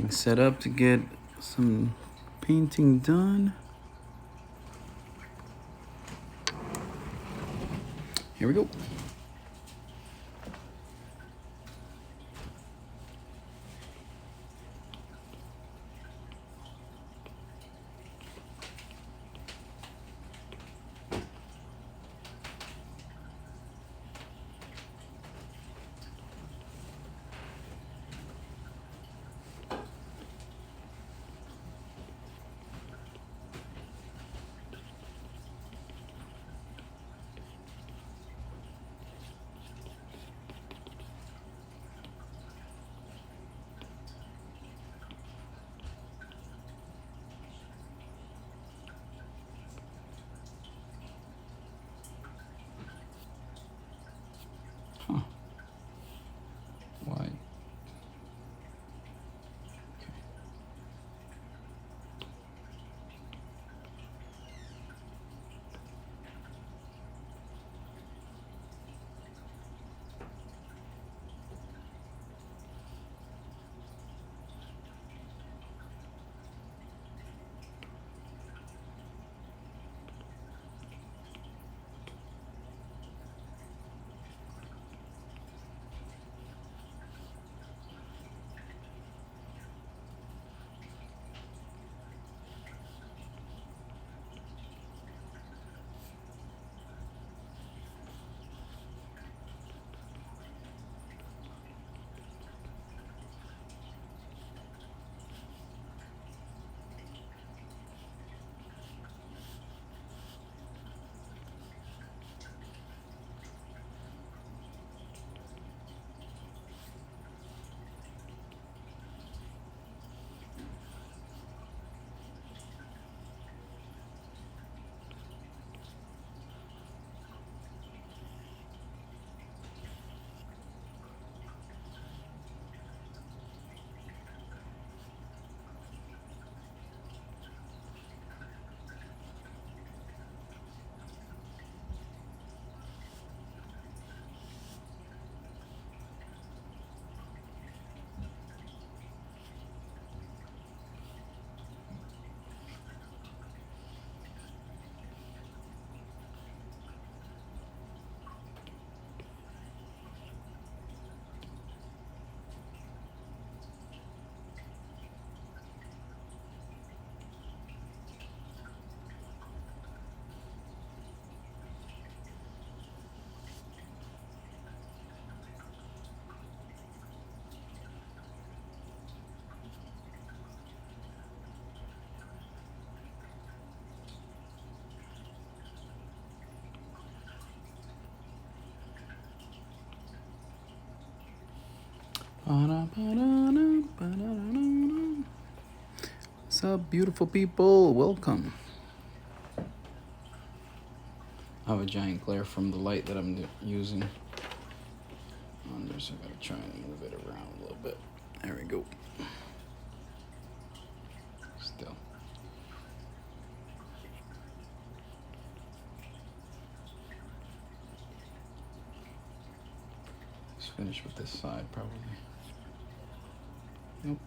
getting set up to get some painting done. Here we go. Huh. Why? Okay. What's up, beautiful people? Welcome. I have a giant glare from the light that I'm using. I'm just gonna try and move it around a little bit. There we go. Still. Let's finish with this side, probably. Nope.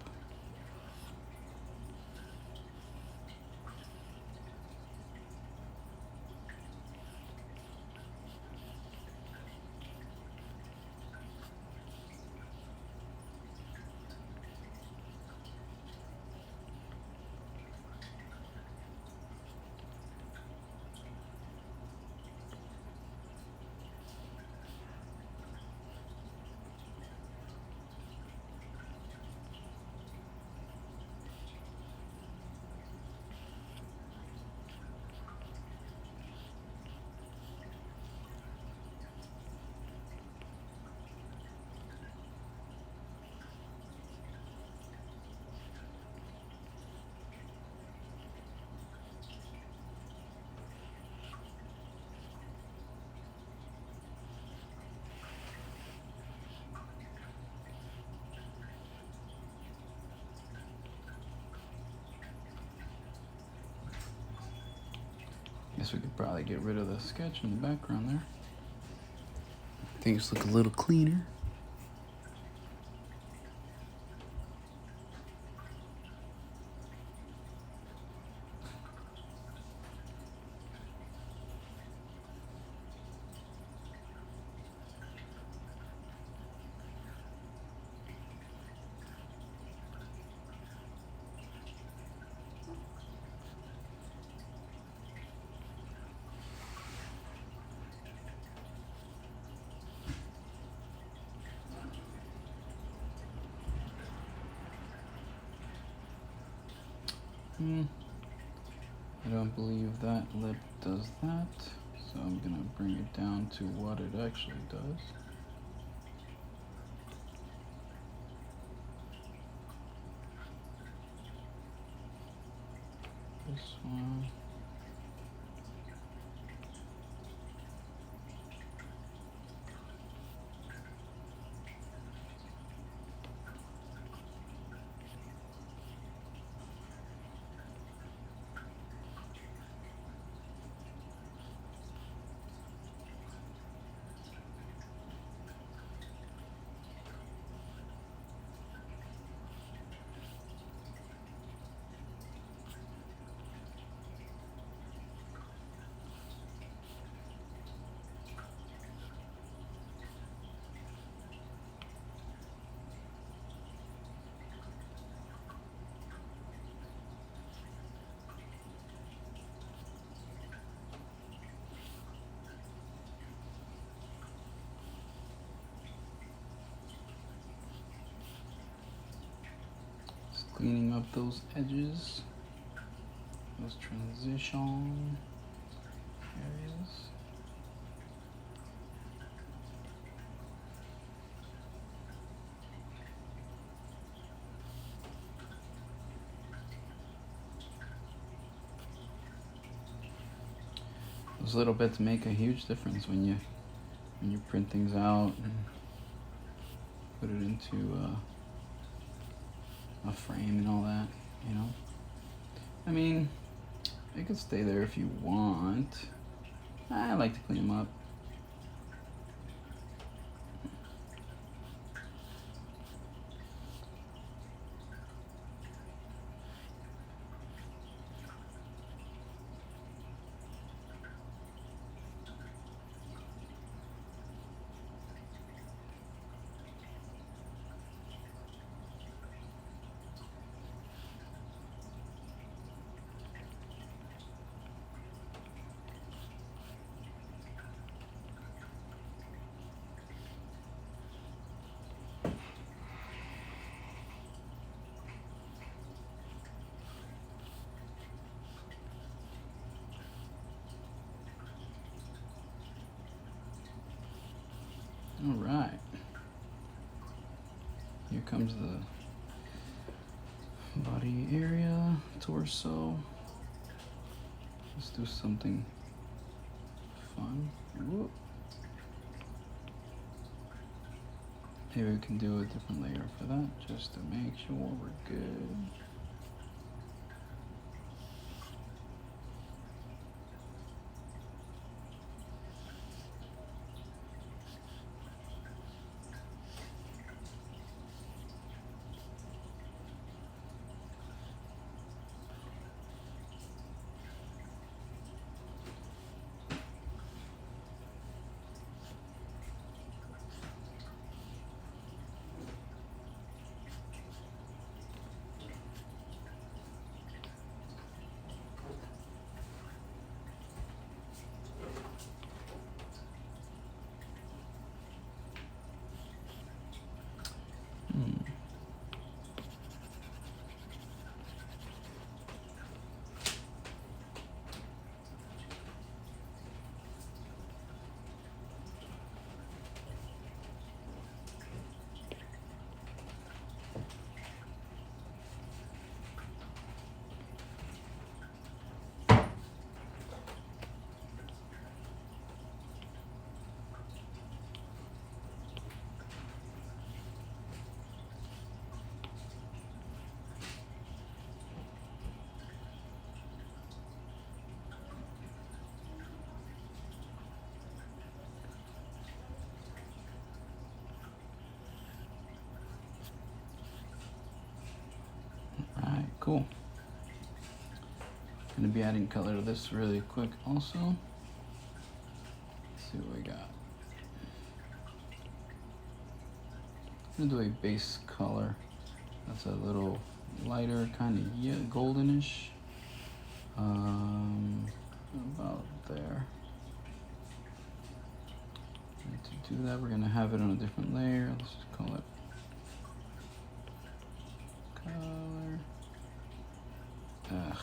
Guess we could probably get rid of the sketch in the background there. Things look a little cleaner. I don't believe that lip does that, so I'm gonna bring it down to what it actually does. This one. Cleaning up those edges, those transition areas. Those little bits make a huge difference when you print things out and put it into a frame and all that, you know. I mean, it could stay there if you want. I like to clean them up. All right, here comes the body area, torso. Let's do something fun. Whoop. Maybe we can do a different layer for that, just to make sure we're good. Alright, cool. Gonna be adding color to this really quick also. Let's see what we got. I'm gonna do a base color that's a little lighter, kind of goldenish. About there. And to do that, we're gonna have it on a different layer. Let's just call it color. Ugh.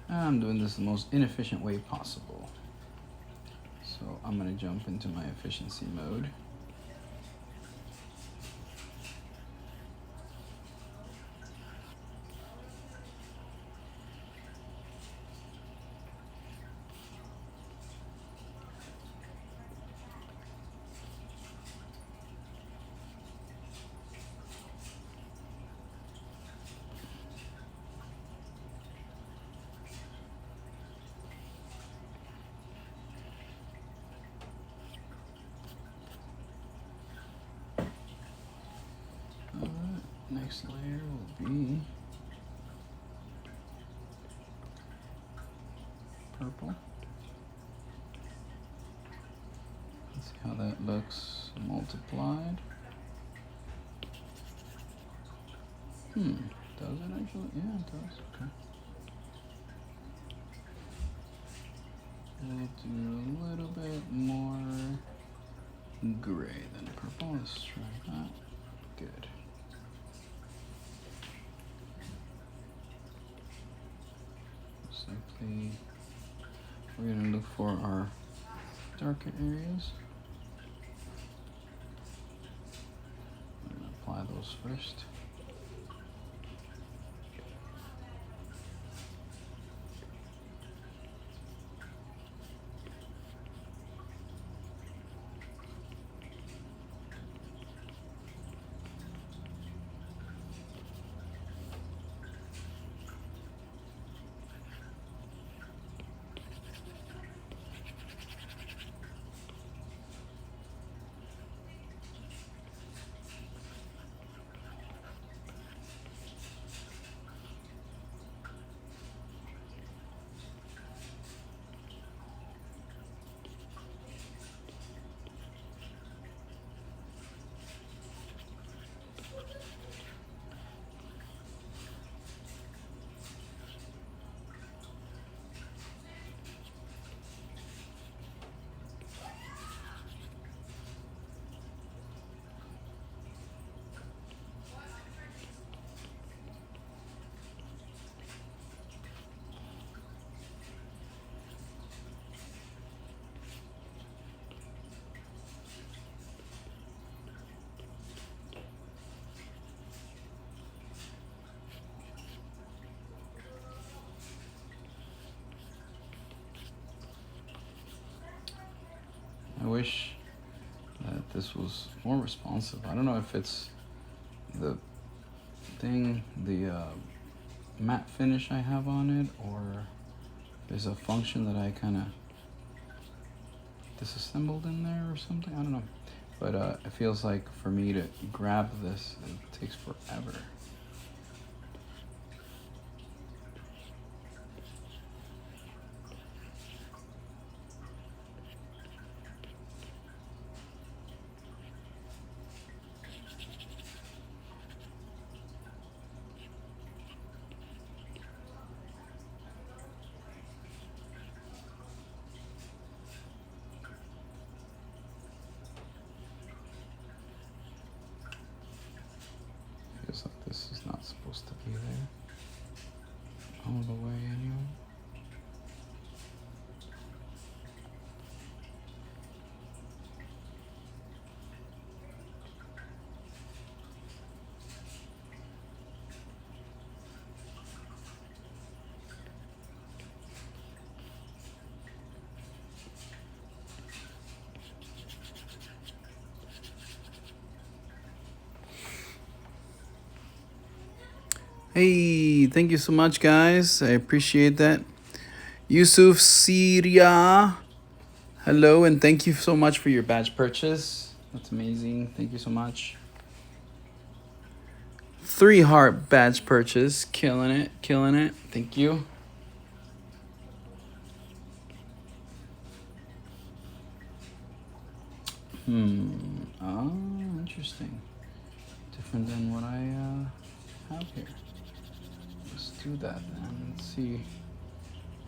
I'm doing this the most inefficient way possible. So I'm gonna jump into my efficiency mode. Next layer will be purple. Let's see how that looks multiplied. Does it actually? Yeah, it does. Okay. We'll do a little bit more gray than purple. Let's try that. Good. Simply, we're going to look for our darker areas. We're going to apply those first. I wish that this was more responsive. I don't know if it's the thing, the matte finish I have on it, or there's a function that I kind of disassembled in there or something. I don't know. But it feels like for me to grab this, it takes forever. Feels like this is not supposed to be there all the way anyway. Hey, thank you so much, guys. I appreciate that. Yusuf Syria, hello, and thank you so much for your badge purchase. That's amazing. Thank you so much. 3 heart badge purchase. Killing it, killing it. Thank you. Oh, interesting. Different than what I have here. Let's do that then. Let's see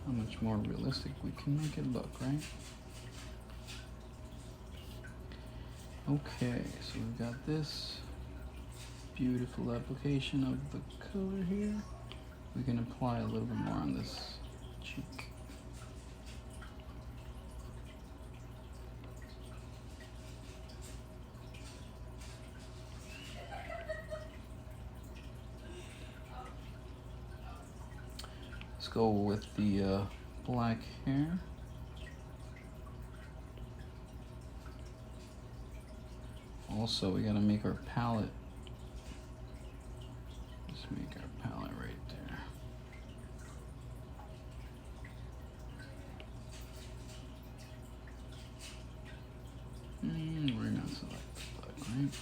how much more realistic we can make it look, right? Okay, so we've got this beautiful application of the color here. We can apply a little bit more on this cheek. Let's go with the black hair. Also, we gotta make our palette. Let's make our palette right there. We're gonna select the black, right?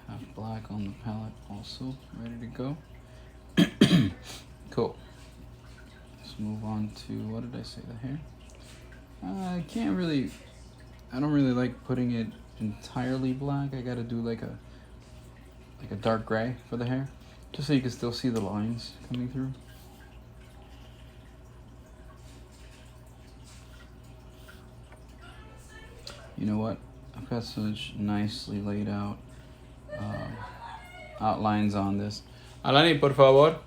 Have black on the palette also, ready to go. Cool. Let's move on to, what did I say, the hair? I don't really like putting it entirely black. I gotta do like a dark gray for the hair, just so you can still see the lines coming through. You know what? I've got such nicely laid out outlines on this. Alani, por favor.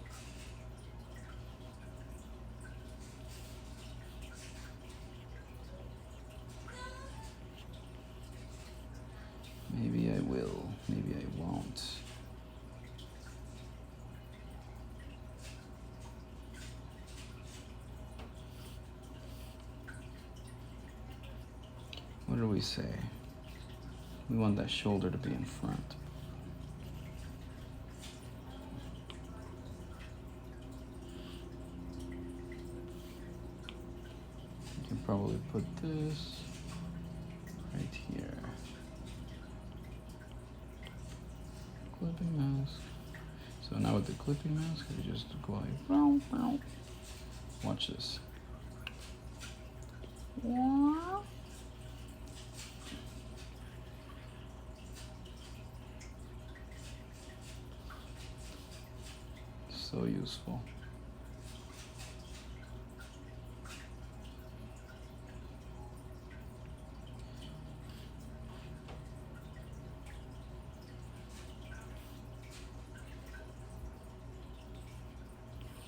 Maybe I will, maybe I won't. What do we say? We want that shoulder to be in front. You can probably put this right here. Clipping mask. So now with the clipping mask, I just go like, bow, bow. Watch this. So useful.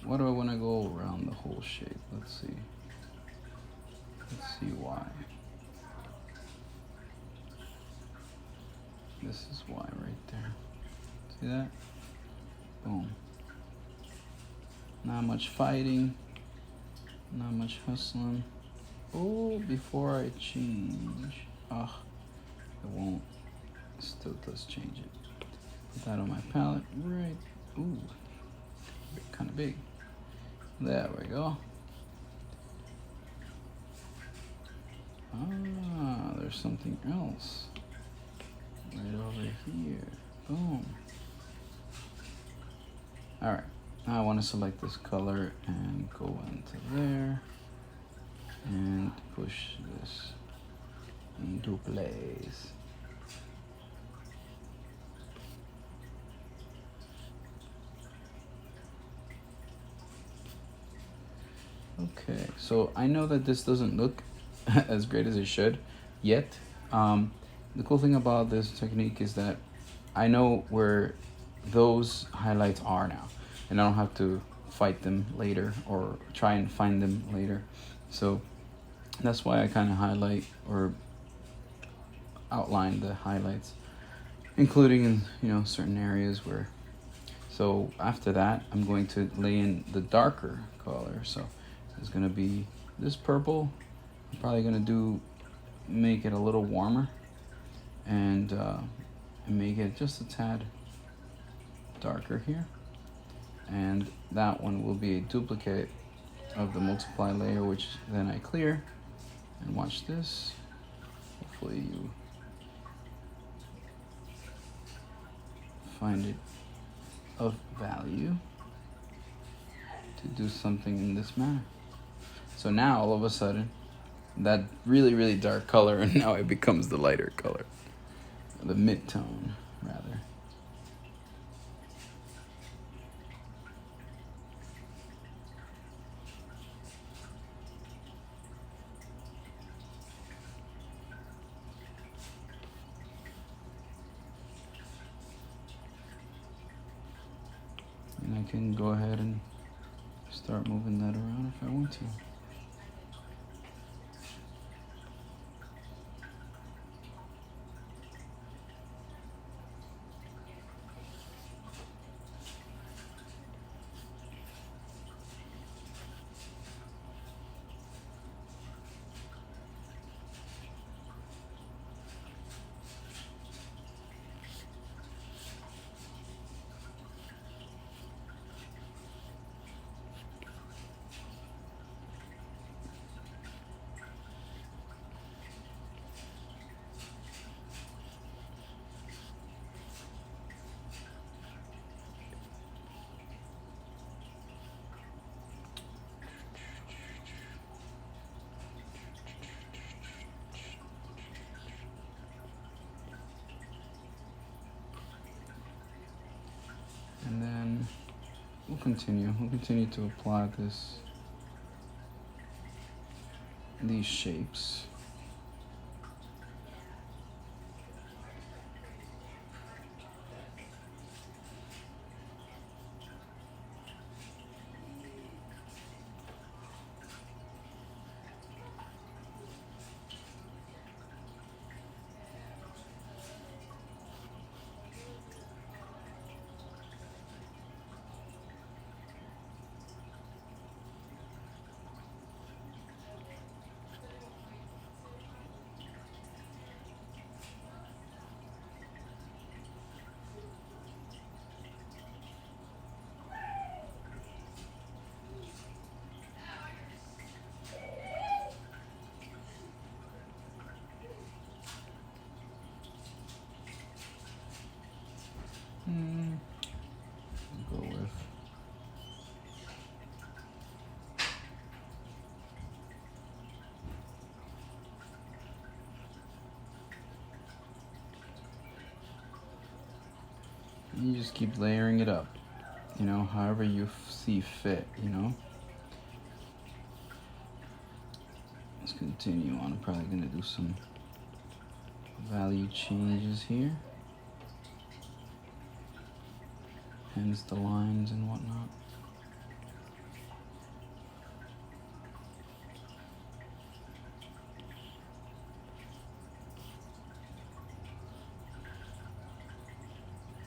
What do I want to go around the whole shape? Let's see. Let's see why. This is why right there. See that? Boom. Not much fighting. Not much hustling. Oh, before I change. It won't. It still does change it. Put that on my palette. Right. Ooh. Kind of big. There we go. There's something else. Right over here. Boom. Alright. Now I want to select this color and go into there. And push this into place. Okay, so I know that this doesn't look as great as it should yet. The cool thing about this technique is that I know where those highlights are now, and I don't have to fight them later or try and find them later. So that's why I kind of highlight or outline the highlights, including in, you know, certain areas where. So after that, I'm going to lay in the darker color. So it's gonna be this purple. I'm probably gonna make it a little warmer and make it just a tad darker here. And that one will be a duplicate of the multiply layer, which then I clear. And watch this. Hopefully you find it of value to do something in this manner. So now all of a sudden, that really, really dark color, and now it becomes the lighter color. The mid-tone, rather. I can go ahead and start moving that around if I want to. And then we'll continue to apply these shapes. Go with you just keep layering it up, you know, however you see fit, you know. Let's continue on. I'm probably gonna do some value changes here. Hence the lines and whatnot.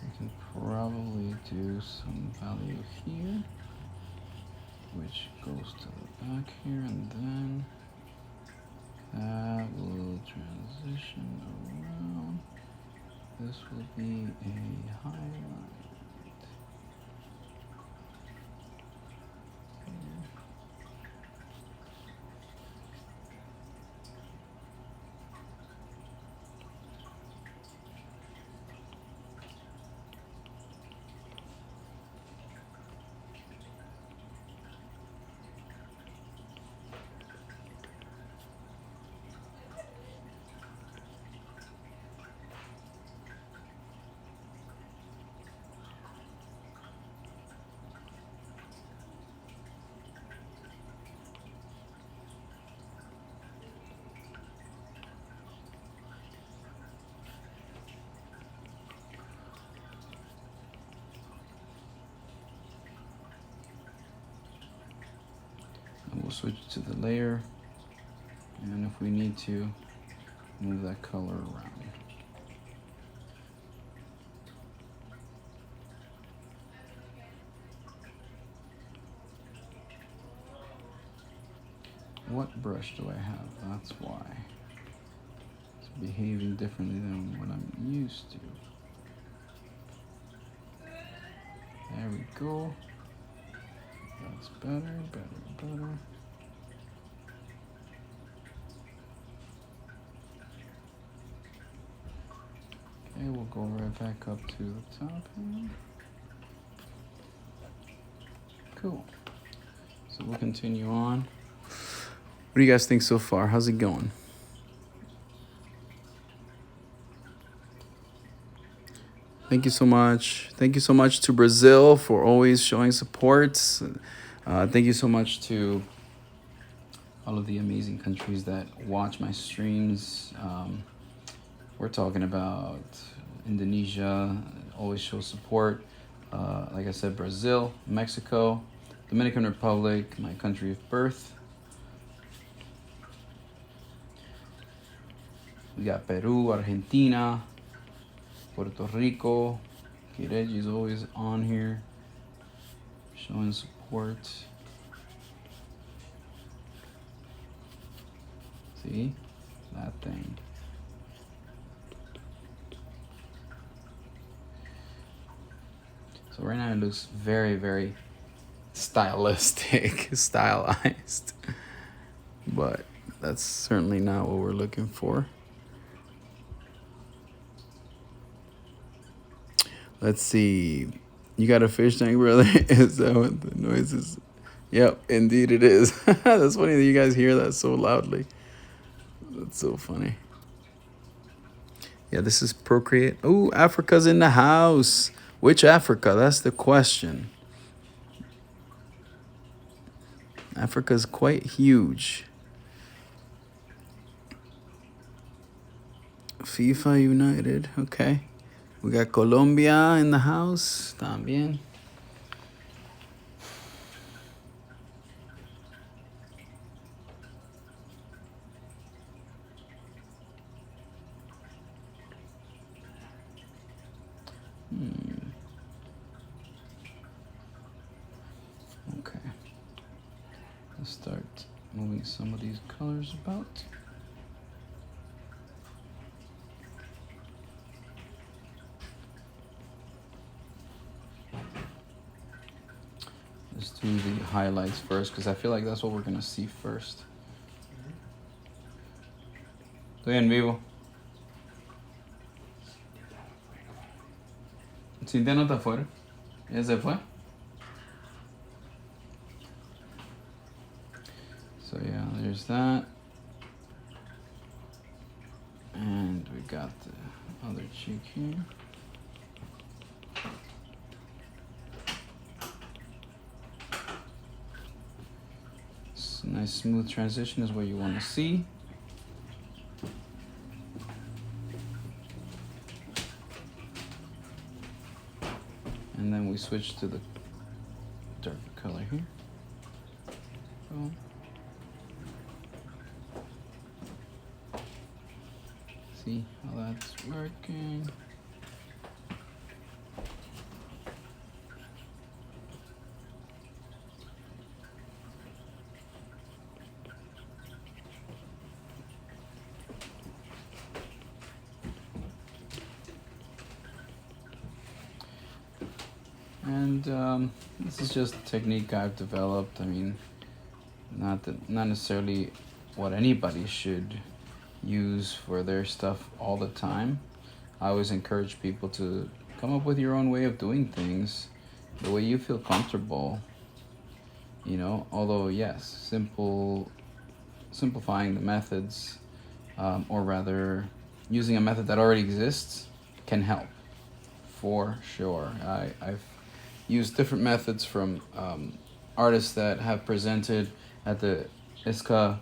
We can probably do some value here, which goes to the back here, and then that will transition around. This will be a highlight. And we'll switch to the layer, and if we need to, move that color around. What brush do I have? That's why. It's behaving differently than what I'm used to. There we go. That's better, better. Okay, we'll go right back up to the top here. Cool. So we'll continue on. What do you guys think so far? How's it going? Thank you so much. Thank you so much to Brazil for always showing support. Thank you so much to all of the amazing countries that watch my streams. We're talking about Indonesia, always show support. Like I said, Brazil, Mexico, Dominican Republic, my country of birth. We got Peru, Argentina, Puerto Rico. Kireji's always on here, showing support. See? That thing. So right now it looks very, very stylistic, stylized. But that's certainly not what we're looking for. Let's see. You got a fish tank, brother? Is that what the noise is? Yep, indeed it is. That's funny that you guys hear that so loudly. That's so funny. Yeah, this is Procreate. Oh, Africa's in the house. Which Africa? That's the question. Africa's quite huge. FIFA United. Okay. We got Colombia in the house. También. Okay. Let's start moving some of these colors about. Let's do the highlights first, because I feel like that's what we're going to see first. Estoy en vivo. Cintia no está afuera. ¿Ya se fue? So yeah, there's that. And we got the other cheek here. Nice smooth transition is what you want to see. And then we switch to the darker color here. Boom. See how that's working. And this is just a technique I've developed. I mean, not necessarily what anybody should use for their stuff all the time. I always encourage people to come up with your own way of doing things, the way you feel comfortable. You know, although yes, simplifying the methods, or rather using a method that already exists can help, for sure. I've used different methods from artists that have presented at the ISCA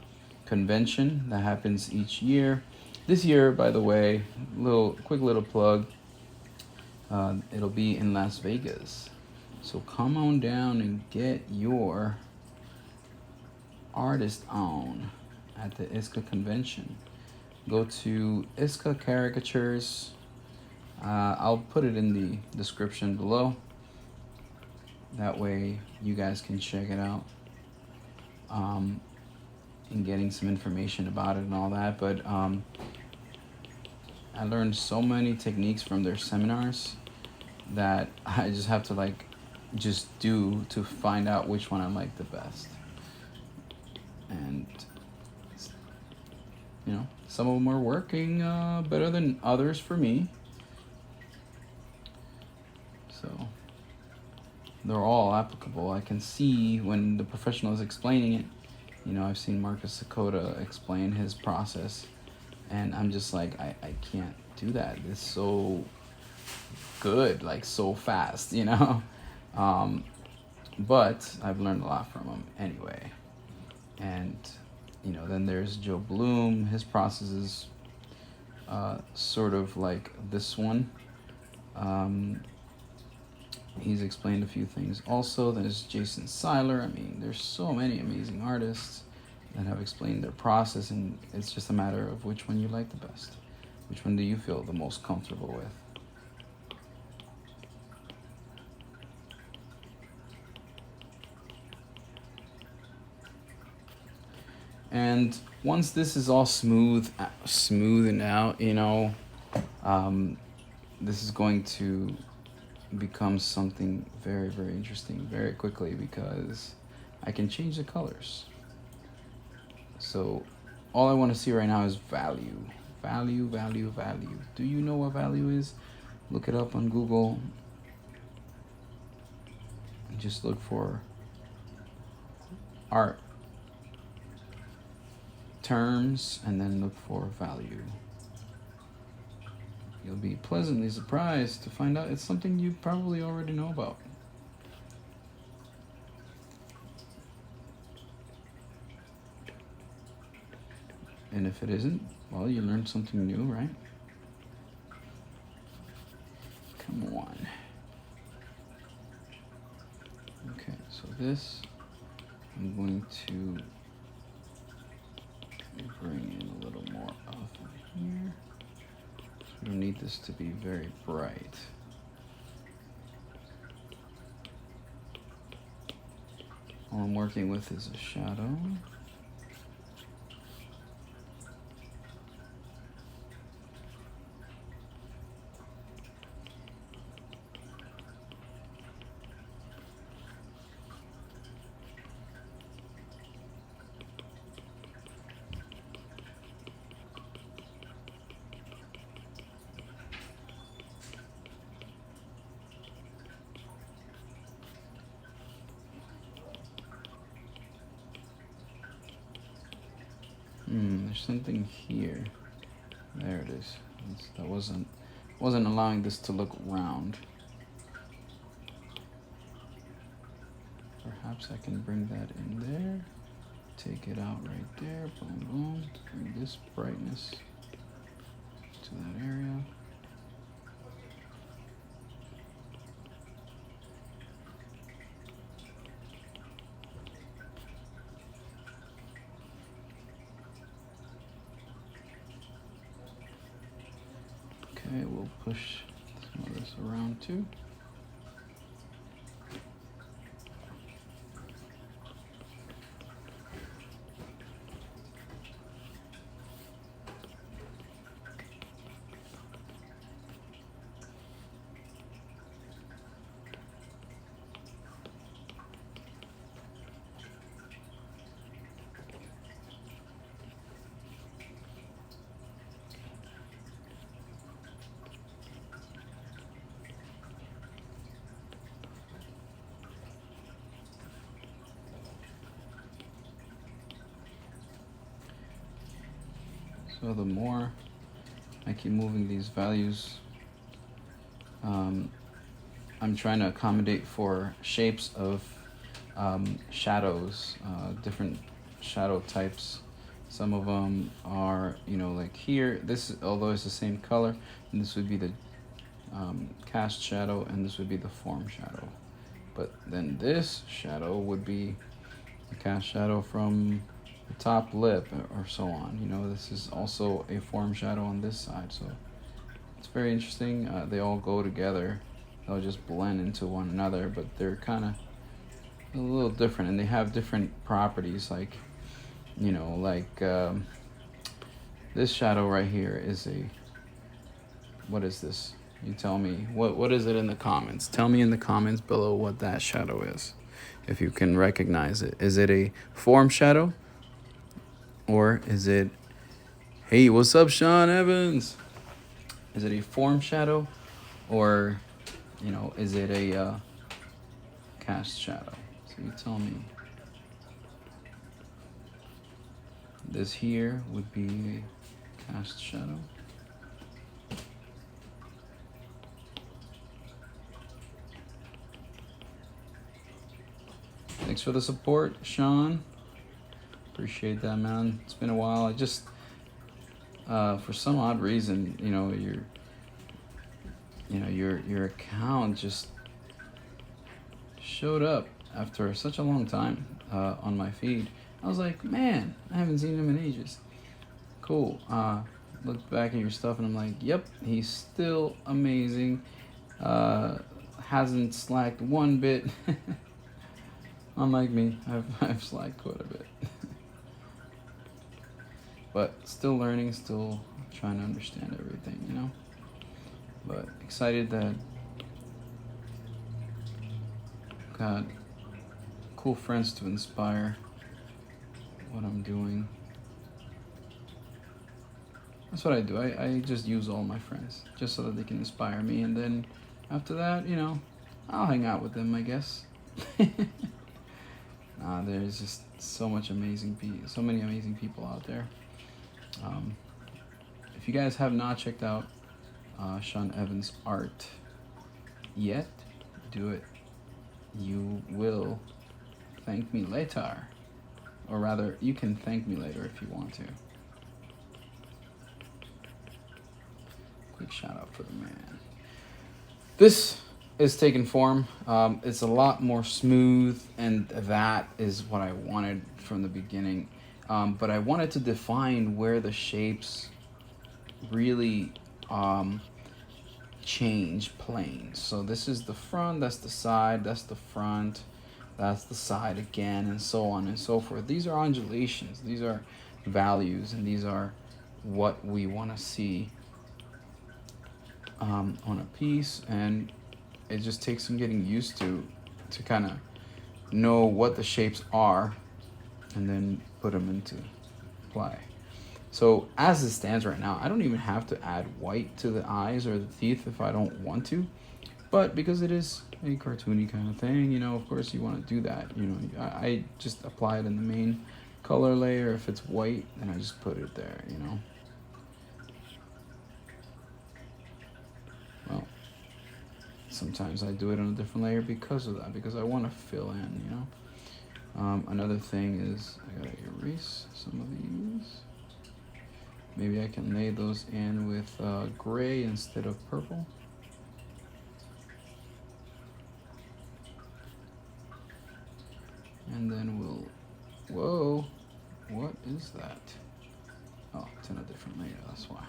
convention that happens each year. This year, by the way, quick little plug, it'll be in Las Vegas. So come on down and get your artist on at the ISCA convention. Go to ISCA Caricatures. I'll put it in the description below. That way you guys can check it out, and getting some information about it and all that. But I learned so many techniques from their seminars that I just have to just do to find out which one I like the best. And you know, some of them are working better than others for me. So they're all applicable. I can see when the professional is explaining it. You know, I've seen Marcus Sakota explain his process, and I'm just like, I can't do that. It's so good, like so fast, you know? But I've learned a lot from him anyway. And, you know, then there's Joe Bloom. His process is sort of like this one. he's explained a few things. Also, there's Jason Seiler. I mean, there's so many amazing artists that have explained their process, and it's just a matter of which one you like the best. Which one do you feel the most comfortable with? And once this is all smoothened out, you know, this is going to become something very, very interesting very quickly, because I can change the colors. So all I want to see right now is value. Value, value, value. Do you know what value is? Look it up on Google. Just look for art terms and then look for value. You'll be pleasantly surprised to find out it's something you probably already know about. And if it isn't, well, you learned something new, right? Come on. Okay, so this, I'm going to bring in a little more off of here. We don't need this to be very bright. All I'm working with is a shadow. There's something here. There it is. That wasn't allowing this to look round. Perhaps I can bring that in there. Take it out right there. Boom, boom. Bring this brightness to that area. Okay, we'll push some of this around too. So the more I keep moving these values, I'm trying to accommodate for shapes of shadows, different shadow types. Some of them are, you know, like here, this, although it's the same color, and this would be the cast shadow, and this would be the form shadow. But then this shadow would be the cast shadow from the top lip or so on. You know, this is also a form shadow on this side, so it's very interesting. They all go together. They'll just blend into one another, but they're kind of a little different, and they have different properties. Like, you know, like this shadow right here is a, what is this? You tell me. What is it in the comments? Tell me in the comments below what that shadow is, if you can recognize it. Is it a form shadow? Or is it, hey, what's up, Sean Evans? Is it a form shadow? Or, you know, is it a cast shadow? So you tell me. This here would be a cast shadow. Thanks for the support, Sean. Appreciate that, man. It's been a while. I just, for some odd reason, you know, your account just showed up after such a long time on my feed. I was like, man, I haven't seen him in ages. Cool. Looked back at your stuff and I'm like, yep, he's still amazing. Hasn't slacked one bit. Unlike me, I've slacked quite a bit. But still learning, still trying to understand everything, you know? But excited that got cool friends to inspire what I'm doing. That's what I do. I just use all my friends just so that they can inspire me, and then after that, you know, I'll hang out with them, I guess. There's just so many amazing people out there. If you guys have not checked out Sean Evans' art yet, do it. You will thank me later, or rather, you can thank me later if you want to. Quick shout out for the man. This is taking form. It's a lot more smooth, and that is what I wanted from the beginning. But I wanted to define where the shapes really change planes. So this is the front, that's the side, that's the front, that's the side again, and so on and so forth. These are undulations, these are values, and these are what we want to see on a piece. And it just takes some getting used to kind of know what the shapes are and then put them into play. So as it stands right now, I don't even have to add white to the eyes or the teeth if I don't want to, but because it is a cartoony kind of thing, you know, of course you want to do that. You know, I just apply it in the main color layer. If it's white, then I just put it there, you know. Well, sometimes I do it on a different layer because of that, because I want to fill in, you know. Another thing is I gotta erase some of these. Maybe I can lay those in with gray instead of purple. And then we'll, whoa, what is that? Oh, it's in a different layer, that's why.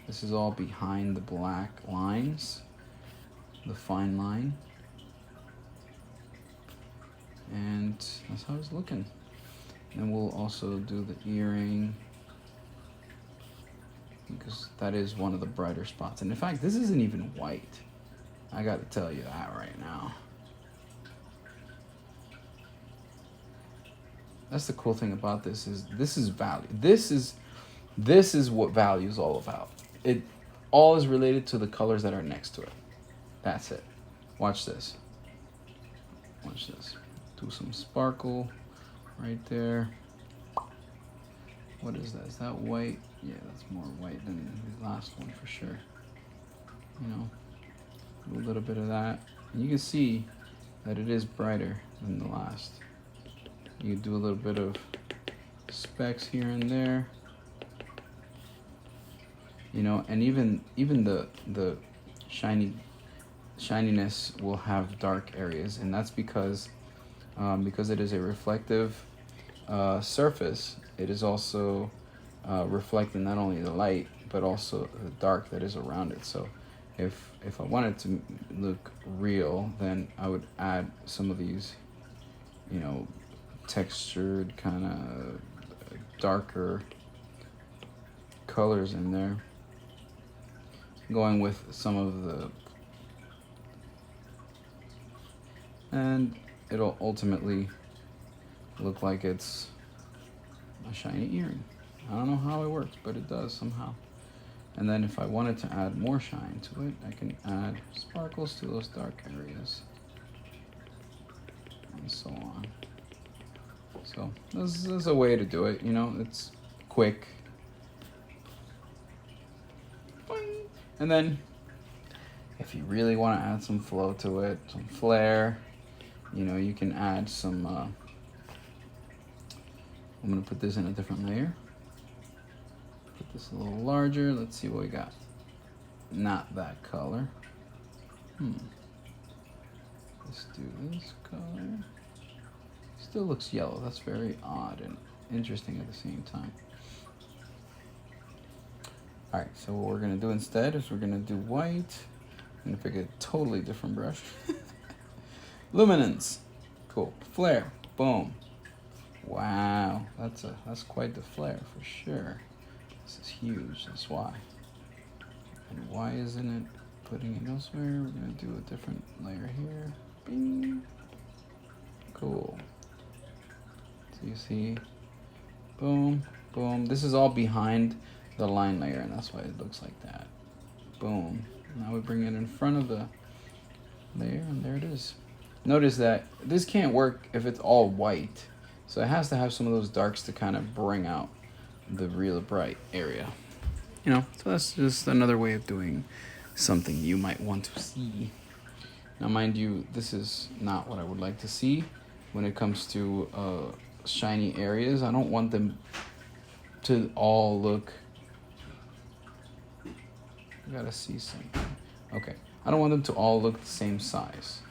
This is all behind the black lines, the fine line. And that's how it's looking. And we'll also do the earring, because that is one of the brighter spots. And in fact, this isn't even white. I gotta tell you that right now. That's the cool thing about this is value. This is what value is all about. It all is related to the colors that are next to it. That's it. Watch this. Watch this. Do some sparkle right there. What is that? Is that white? Yeah, that's more white than the last one for sure. You know, do a little bit of that. And you can see that it is brighter than the last. You can do a little bit of specks here and there. You know, and even the shininess will have dark areas, and that's because it is a reflective surface. It is also reflecting not only the light but also the dark that is around it. So if I wanted to look real, then I would add some of these, you know, textured kind of darker colors in there, going with some of the, and it'll ultimately look like it's a shiny earring. I don't know how it works, but it does somehow. And then if I wanted to add more shine to it, I can add sparkles to those dark areas and so on. So this is a way to do it, you know, it's quick. Boing. And then if you really want to add some flow to it, some flair, you know, you can add some, I'm going to put this in a different layer. Put this a little larger. Let's see what we got. Not that color. Let's do this color. Still looks yellow. That's very odd and interesting at the same time. All right, so what we're gonna do instead is we're gonna do white. I'm gonna pick a totally different brush. Luminance, cool. Flare, boom. Wow, that's quite the flare for sure. This is huge, that's why. And why isn't it putting it elsewhere? We're gonna do a different layer here. Bing. Cool. So you see, boom, boom. This is all behind the line layer, and that's why it looks like that. Boom. Now we bring it in front of the layer, and there it is. Notice that this can't work if it's all white. So it has to have some of those darks to kind of bring out the real bright area. You know, so that's just another way of doing something you might want to see. Now, mind you, this is not what I would like to see when it comes to shiny areas. I don't want them to all look... I gotta see something. Okay, I don't want them to all look the same size.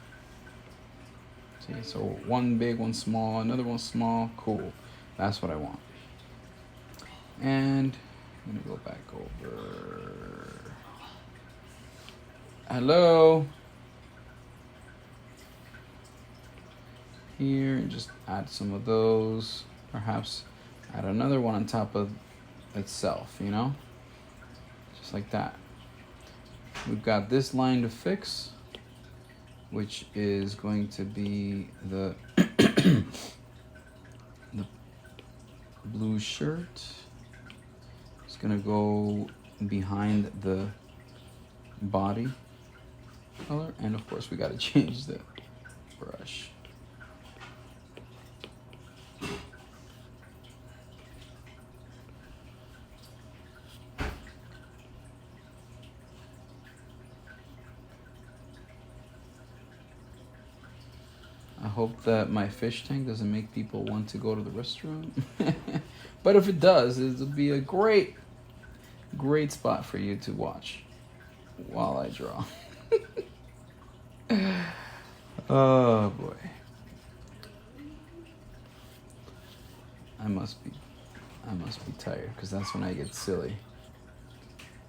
See, so one big, one small, another one small, cool. That's what I want. And I'm gonna go back over. Hello. Here, and just add some of those. Perhaps add another one on top of itself, you know? Just like that. We've got this line to fix, which is going to be the the blue shirt. It's gonna go behind the body color, and of course we gotta change the brush. I hope that my fish tank doesn't make people want to go to the restroom. But if it does, it'll be a great spot for you to watch while I draw. Oh boy. I must be tired, because that's when I get silly.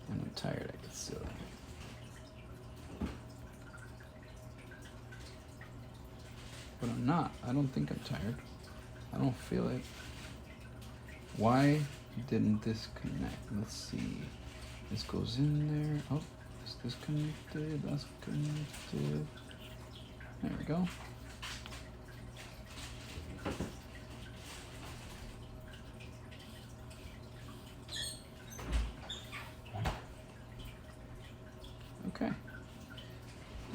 When I'm tired, I get silly. But I'm not. I don't think I'm tired. I don't feel it. Why didn't this connect? Let's see. This goes in there. Oh, is this connected? That's connected. There we go. Okay.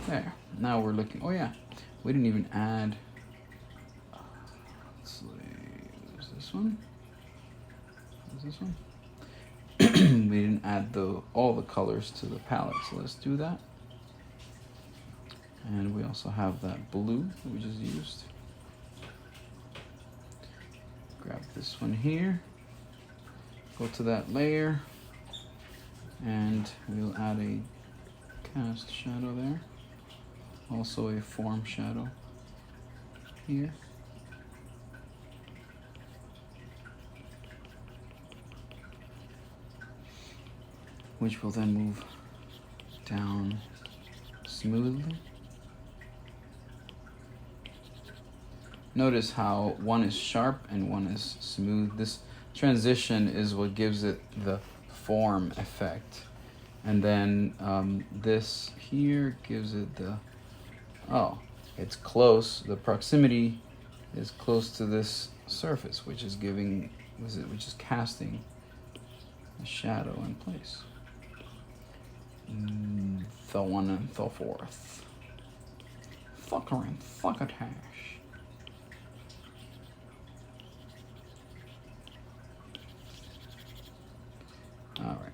There. Now we're looking. Oh yeah. We didn't even add. Let's see. Is this one? Is this one? We didn't add all the colors to the palette, so let's do that. And we also have that blue that we just used. Grab this one here. Go to that layer, and we'll add a cast shadow there. Also a form shadow here. Which will then move down smoothly. Notice how one is sharp and one is smooth. This transition is what gives it the form effect. And then this here gives it the, oh, it's close. The proximity is close to this surface, which is giving, which is casting a shadow in place. The one and the fourth. Fucker and fuckatash. Alright.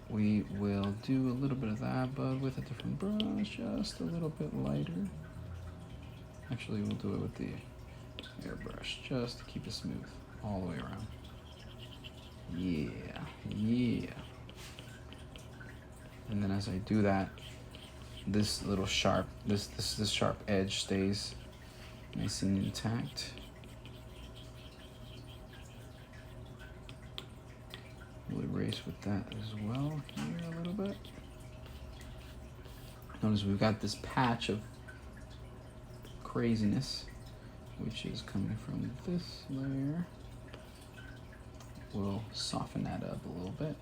We will do a little bit of that, but with a different brush, just a little bit lighter. Actually, we'll do it with the airbrush, just to keep it smooth all the way around. Yeah, yeah. And then as I do that, this little sharp, this sharp edge stays nice and intact. We'll erase with that as well here a little bit. Notice we've got this patch of craziness, which is coming from this layer. We'll soften that up a little bit.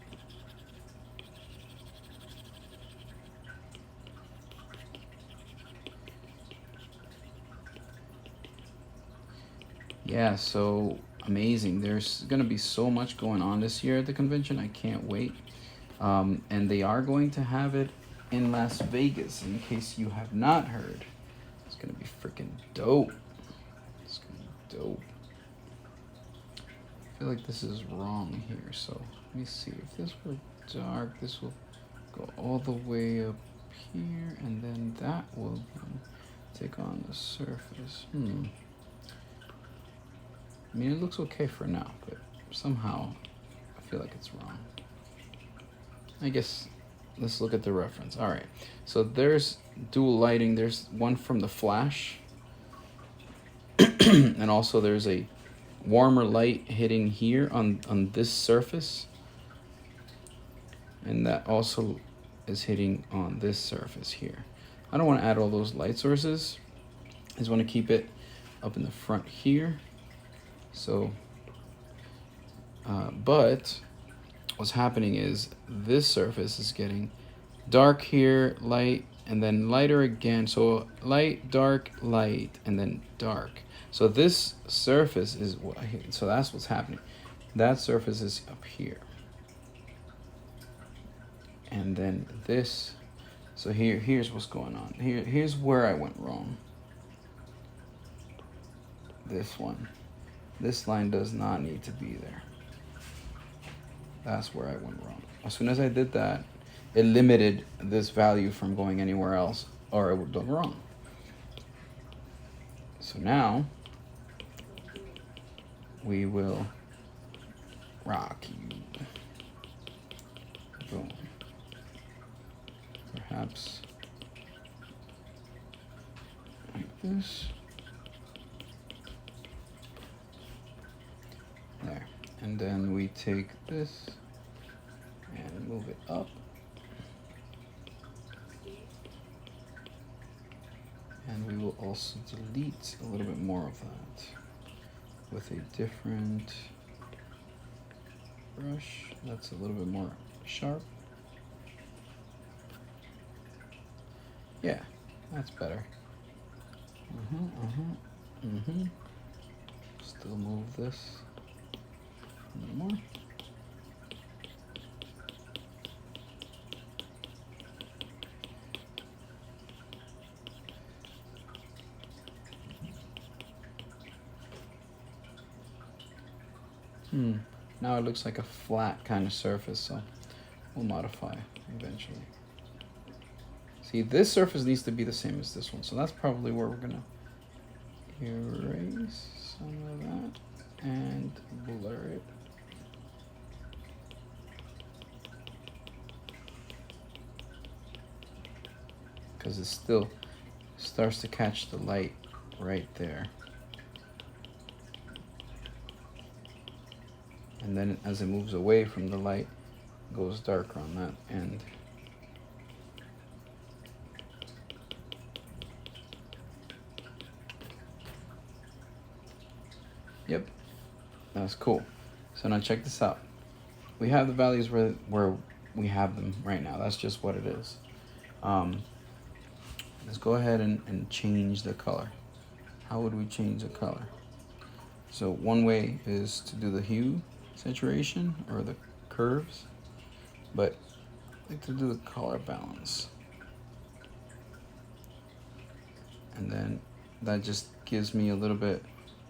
Yeah, so amazing. There's going to be so much going on this year at the convention. I can't wait. And they are going to have it in Las Vegas, in case you have not heard. It's going to be freaking dope. It's going to be dope. I feel like this is wrong here, so let me see. If this were dark, this will go all the way up here, and then that will take on the surface. I mean, it looks okay for now, but somehow I feel like it's wrong. I guess let's look at the reference. All right, so there's dual lighting. There's one from the flash, and also there's a warmer light hitting here on this surface, and that also is hitting on this surface here. I don't want to add all those light sources. I just want to keep it up in the front here. So, but what's happening is this surface is getting dark here, light, and then lighter again. So light, dark, light, and then dark. So this surface is what, so that's what's happening. That surface is up here. And then this, so here's what's going on. Here's where I went wrong. This one. This line does not need to be there. That's where I went wrong. As soon as I did that, it limited this value from going anywhere else, or it would have done wrong. So now, we will rock you. Boom. Perhaps like this. There. And then we take this and move it up. And we will also delete a little bit more of that with a different brush that's a little bit more sharp. Yeah, that's better. Still move this a little more. Now it looks like a flat kind of surface, so we'll modify eventually. See, this surface needs to be the same as this one, so that's probably where we're gonna erase some of that and blur it. Because it still starts to catch the light right there. And then as it moves away from the light, it goes darker on that end. Yep, that's cool. So now check this out. We have the values where we have them right now. That's just what it is. Let's go ahead and change the color. How would we change the color? So one way is to do the hue saturation or the curves, but I like to do the color balance. And then that just gives me a little bit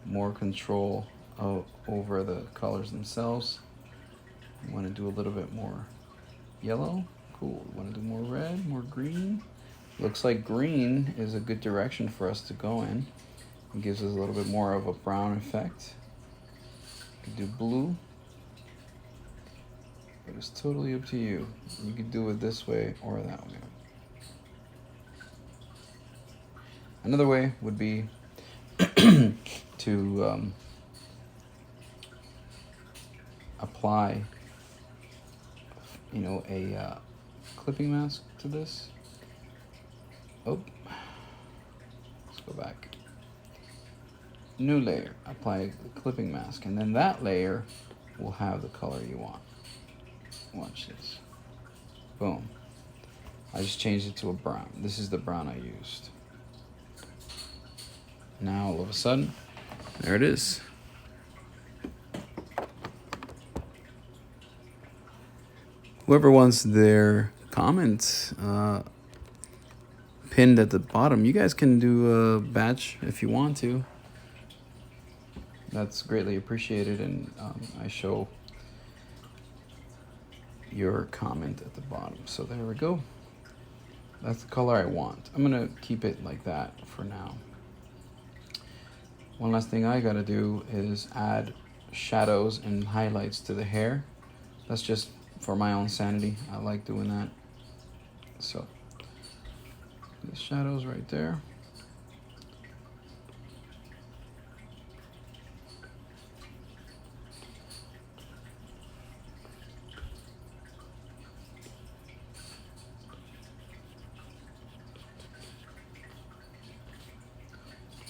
more control over the colors themselves. I want to do a little bit more yellow. Cool. We want to do more red, more green. Looks like green is a good direction for us to go in. It gives us a little bit more of a brown effect. You could do blue, but it's totally up to you. You could do it this way or that way. Another way would be to apply, you know, a clipping mask to this. Oh, let's go back. New layer, apply a clipping mask, and then that layer will have the color you want. Watch this. Boom. I just changed it to a brown. This is the brown I used. Now all of a sudden, there it is. Whoever wants their comments pinned at the bottom, you guys can do a batch if you want to. That's greatly appreciated, and I show your comment at the bottom. So there we go. That's the color I want. I'm gonna keep it like that for now. One last thing I gotta do is add shadows and highlights to the hair. That's just for my own sanity. I like doing that. So the shadows right there.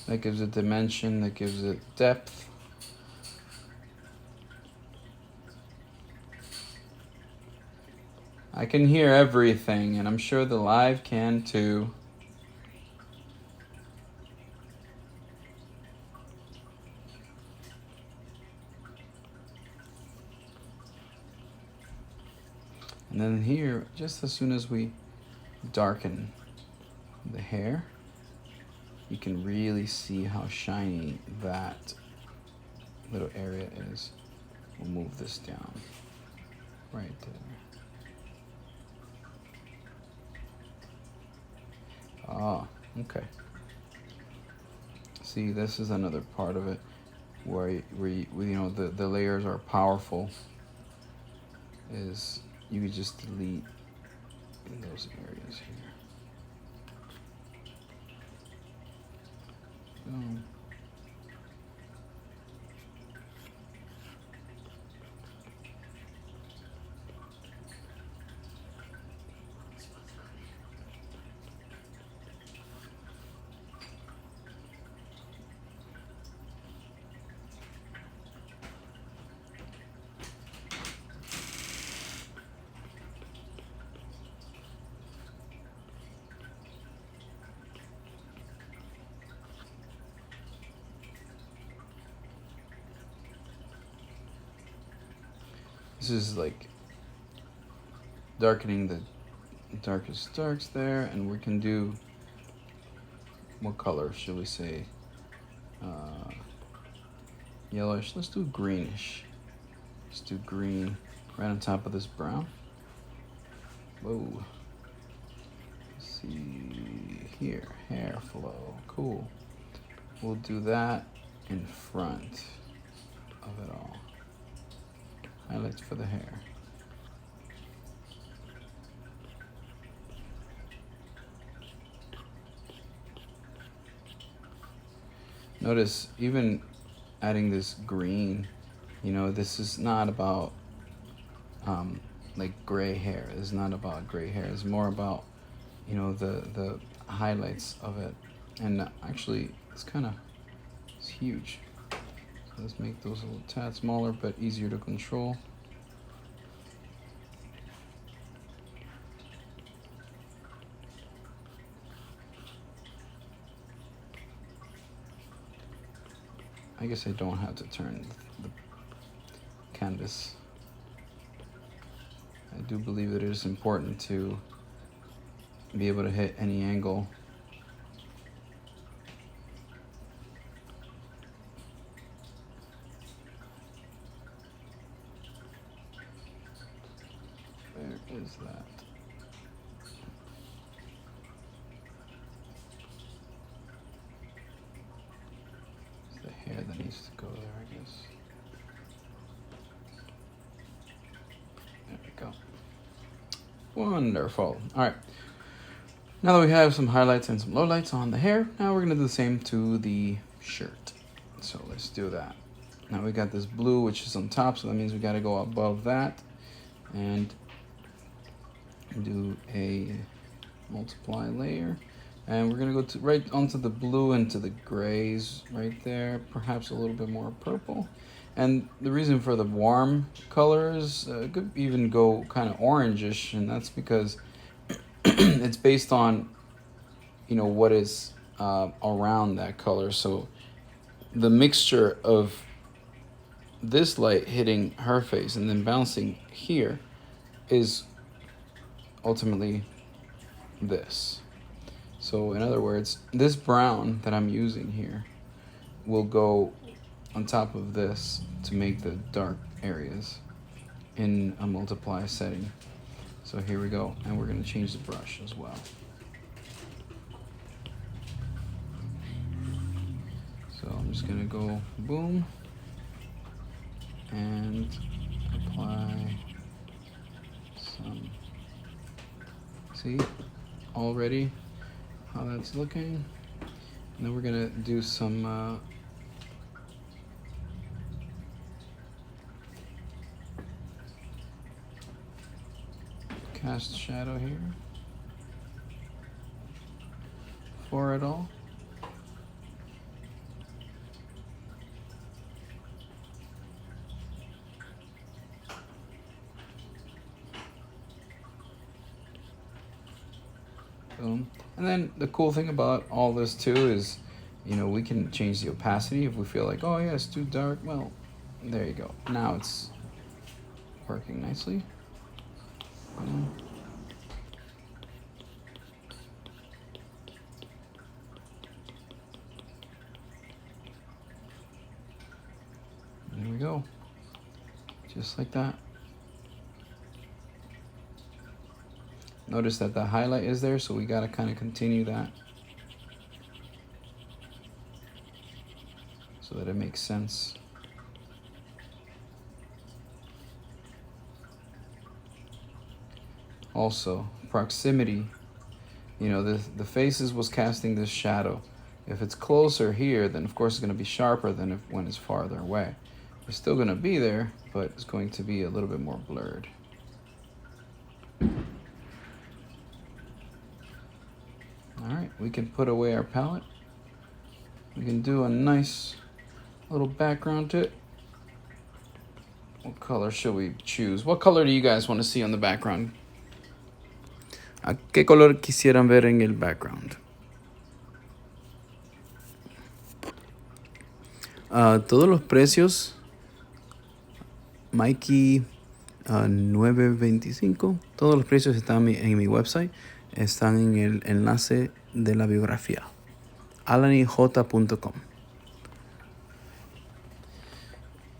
That gives it dimension, that gives it depth. I can hear everything, and I'm sure the live can too. And then here, just as soon as we darken the hair, you can really see how shiny that little area is. We'll move this down right there. Ah, okay. See, this is another part of it where you know, the layers are powerful. Is you could just delete in those areas here. Boom. This is like darkening the darkest darks there, and we can do, what color should we say? Yellowish. Let's do greenish. Let's do green right on top of this brown. Whoa. Let's see here, hair flow. Cool. We'll do that in front of it all. Highlights for the hair. Notice even adding this green, you know, this is not about like gray hair. It's not about gray hair. It's more about, you know, the highlights of it. And actually, it's huge. Let's make those a little tad smaller, but easier to control. I guess I don't have to turn the canvas. I do believe that it is important to be able to hit any angle. Where is that? It's the hair that needs to go there, I guess. There we go. Wonderful. All right. Now that we have some highlights and some lowlights on the hair, now we're gonna do the same to the shirt. So let's do that. Now we got this blue, which is on top, so that means we gotta go above that and do a multiply layer. And we're gonna go to right onto the blue and to the grays right there, perhaps a little bit more purple. And the reason for the warm colors could even go kind of orangish, and that's because it's based on, you know, what is around that color. So the mixture of this light hitting her face and then bouncing here is ultimately this. So in other words, this brown that I'm using here will go on top of this to make the dark areas in a multiply setting. So here we go, and we're going to change the brush as well. So I'm just going to go boom and apply some, see already how that's looking. And then we're going to do some cast shadow here for it all. Boom. And then the cool thing about all this too is, you know, we can change the opacity if we feel like, oh yeah, it's too dark. Well, there you go. Now it's working nicely. There we go. Just like that. Notice that the highlight is there, so we gotta kind of continue that so that it makes sense. Also, proximity. You know, the faces was casting this shadow. If it's closer here, then of course it's gonna be sharper than if when it's farther away. It's still gonna be there, but it's going to be a little bit more blurred. All right, we can put away our palette. We can do a nice little background to it. What color should we choose? What color do you guys want to see on the background? ¿A qué color quisieran ver en el background? Todos los precios, Mikey 925, todos los precios están en mi website. Están en el enlace de la biografía, alanij.com.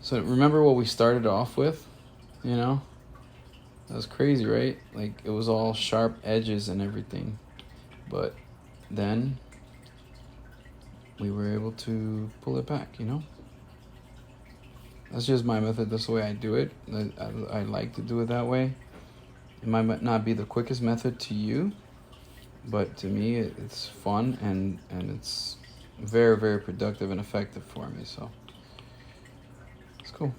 So remember what we started off with, you know? That was crazy, right? Like it was all sharp edges and everything. But then we were able to pull it back, you know? That's just my method. That's the way I do it. I like to do it that way. It might not be the quickest method to you, but to me it's fun and it's very, very productive and effective for me. So it's cool.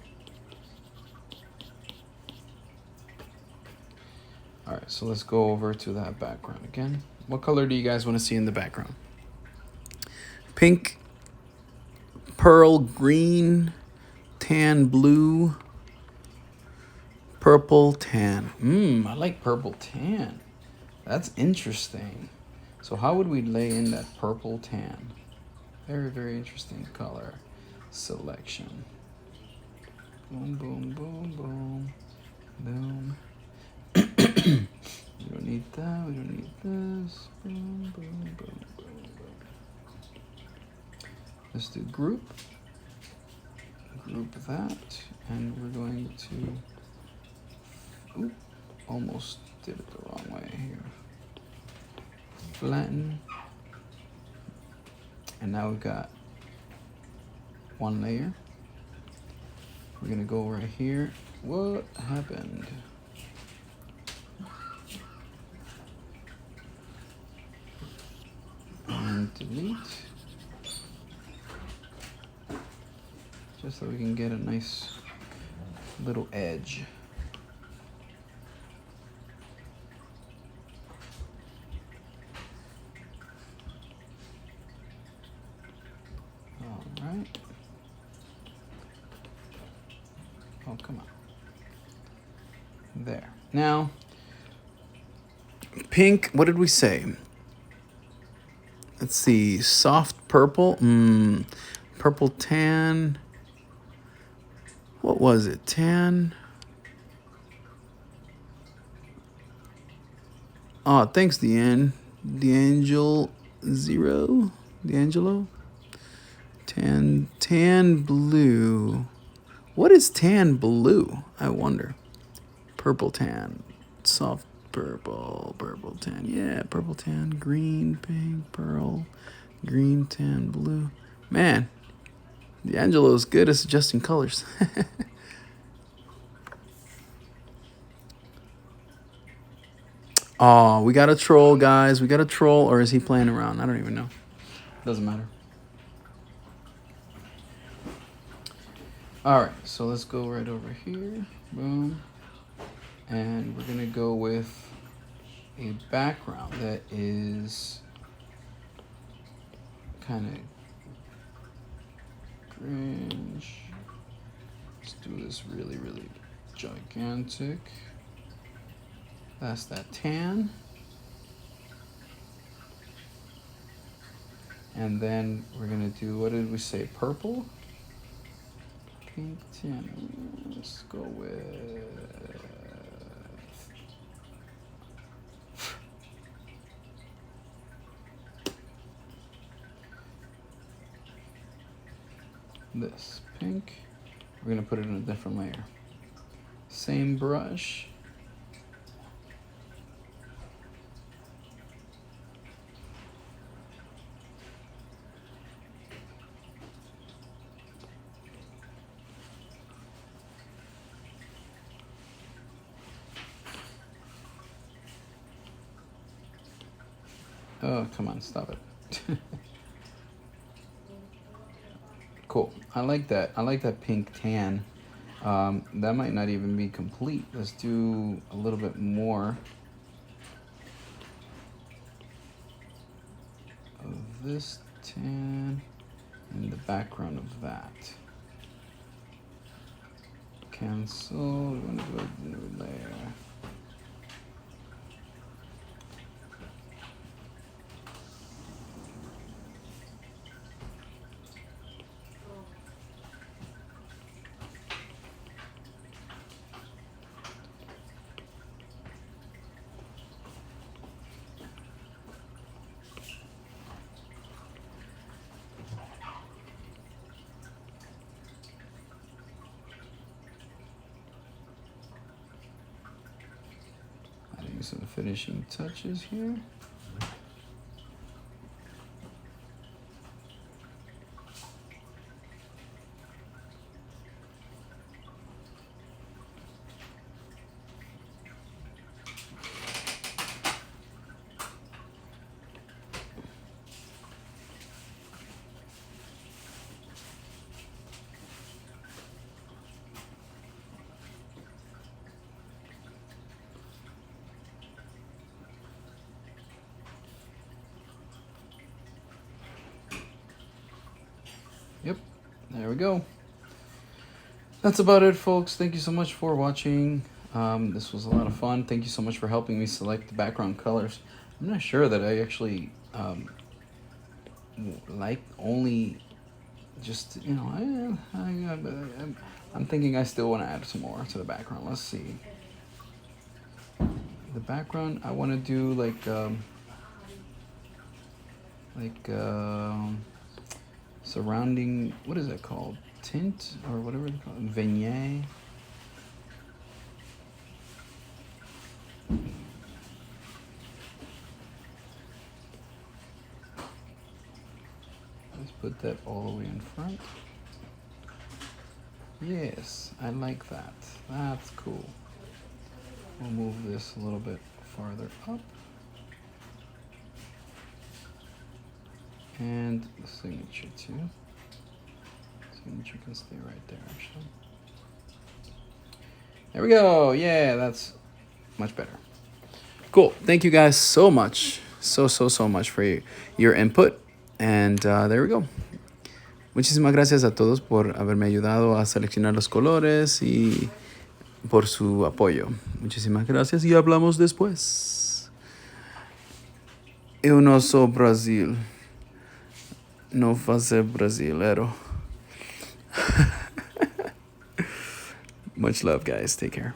All right, so let's go over to that background again. What color do you guys want to see in the background? Pink, pearl green, tan blue, purple tan. I like purple tan. That's interesting. So how would we lay in that purple tan? Very, very interesting color selection. Boom, boom, boom, boom, boom. We don't need that, we don't need this. Boom, boom, boom, boom, boom. Let's do group that, and we're going to, almost did it the wrong way here. Flatten, and now we've got one layer. We're gonna go right here. What happened? and delete. Just so we can get a nice little edge. All right. Oh, come on. There. Now, pink, what did we say? Let's see, soft purple. Purple tan. What was it? Tan. Oh, thanks, D'Angelo. Tan blue. What is tan blue? I wonder. Purple tan. Soft purple. Purple tan. Yeah, purple tan. Green, pink, pearl. Green, tan, blue. Man, D'Angelo is good at suggesting colors. Oh, we got a troll, guys. We got a troll, or is he playing around? I don't even know. Doesn't matter. All right, so let's go right over here. Boom. And we're going to go with a background that is kind of cringe. Let's do this really, really gigantic. That's that tan. And then we're gonna do, what did we say, purple? Pink tan. Let's go with this pink. We're gonna put it in a different layer. Same brush. Oh, come on, stop it. Cool. I like that. I like that pink tan. That might not even be complete. Let's do a little bit more of this tan in the background of that. Cancel. We're going to do a new layer. Some finishing touches here. Yep, there we go. That's about it, folks. Thank you so much for watching. This was a lot of fun. Thank you so much for helping me select the background colors. I'm not sure that I actually like only just, you know, I'm thinking I still want to add some more to the background. Let's see. The background, I want to do like surrounding, what is it called? Tint or whatever they call it, vignette. Let's put that all the way in front. Yes, I like that. That's cool. We'll move this a little bit farther up. And the signature too. Signature can stay right there, actually. There we go. Yeah, that's much better. Cool. Thank you guys so much. So much for your input. And there we go. Muchísimas gracias a todos por haberme ayudado a seleccionar los colores y por su apoyo. Muchísimas gracias y hablamos después. Eu não sou Brasil. Não fazer brasileiro. Much love, guys. Take care.